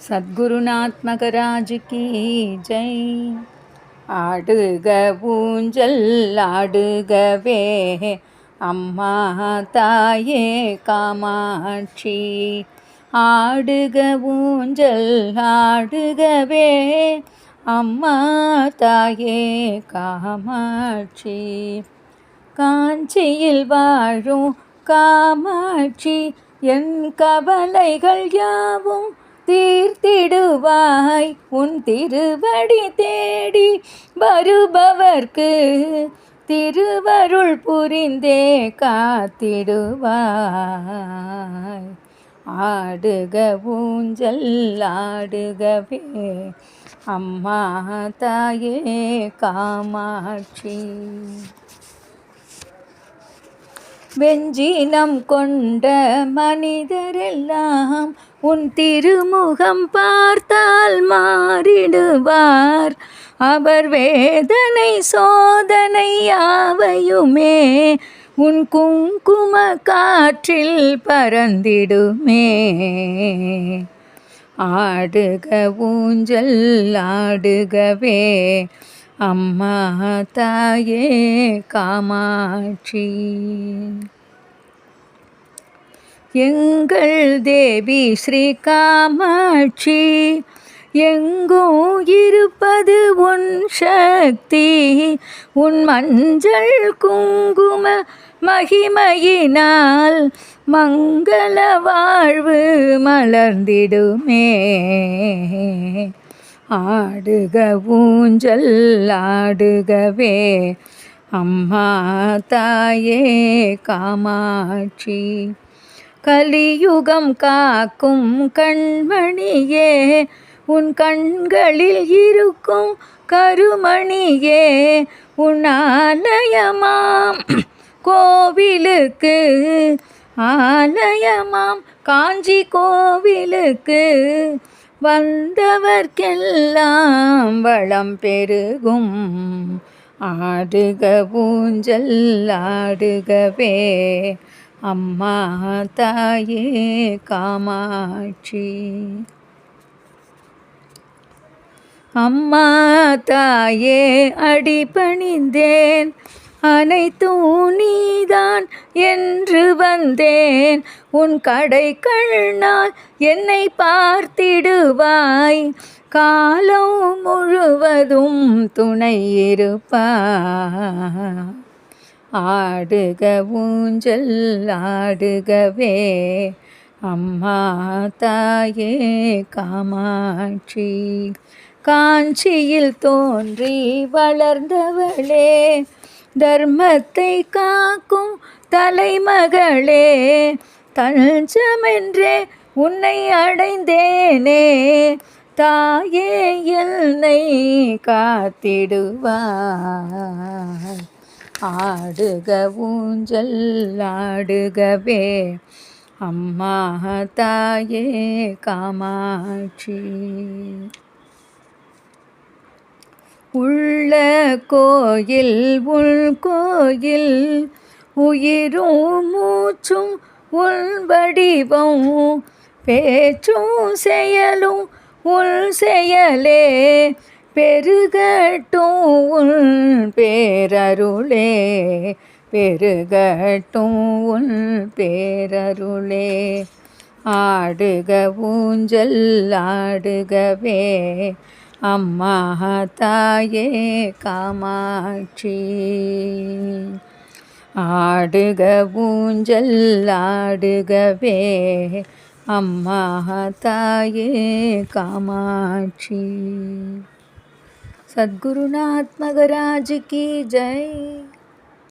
சத்குருநாத் மகராஜ் கி ஜெய். ஆடுக ஊஞ்சல் ஆடுகவே அம்மா தாயே காமாட்சி. ஆடுக ஊஞ்சல் ஆடுகவே அம்மா தாயே காமாட்சி. காஞ்சியில் வாழும் காமாட்சி என் கவலைகள் யாவும் தீர்த்திடுவாய். உன் திருவடி தேடி வருபவர்க்கு திருவருள் புரிந்தே காத்திடுவாய். ஆடுக ஊஞ்சல் ஆடுகவே அம்மா தாயே காமாட்சி. வெஞ்சினம் கொண்ட மனிதரெல்லாம் உன் திருமுகம் பார்த்தால் மாறிடுவார். அவர் வேதனை சோதனை யாவையுமே உன் குங்கும காற்றில் பறந்திடுமே. ஆடுக ஊஞ்சல் ஆடுகவே அம்மா தாயே காமாட்சி. எங்கள் தேவி ஸ்ரீ காமாட்சி எங்கும் இருப்பது உன் சக்தி. உன் மஞ்சள் குங்கும மகிமையினால் மங்கள வாழ்வு மலர்ந்திடுமே. ஆடுக ஊஞ்சல் ஆடுகவே அம்மா தாயே காமாட்சி. கலியுகம் காக்கும் கண்மணியே உன் கண்களில் இருக்கும் கருமணியே. உன் ஆலயமாம் கோவிலுக்கு ஆலயமாம் காஞ்சி கோவிலுக்கு வந்தவர்க்கெல்லாம் வளம் பெருகும். ஆடுக ஊஞ்சல் ஆடுகவே அம்மா தாயே காமாட்சி. அம்மா தாயே அடிபணிந்தேன் அனைத்தும் நீதான் என்று வந்தேன். உன் கடை கண்ணால் என்னை பார்த்திடுவாய். காலம் முழுவதும் துணை இருப்பாய். ஆடுக ஊஞ்சல் ஆடுகவே அம்மா தாயே காமாட்சி. காஞ்சியில் தோன்றி வளர்ந்தவளே தர்மத்தை காக்கும் தலைமகளே. தஞ்சமென்றே உன்னை அடைந்தேனே தாயே என்னை காத்திடுவாய். ஆடுக ஊஞ்சல் ஆடுகவே அம்மா தாயே காமாட்சி. உள்ள கோயில் உள் கோயில் உயிரும் மூச்சும் உள் வடிவம் பேச்சும் செயலும் உள் செயலே. பெருகட்டும் உள் பேரருளே பெருகட்டும் உள் பேரருளே. ஆடுக ஊஞ்சல் ஆடுகவே அம்மா தாயே காமாட்சி. ஆடுக ஊஞ்சல் ஆடுகவே அம்மா தாயே காமாட்சி. சத்குருநாத் மகராஜ் கி ஜெய்.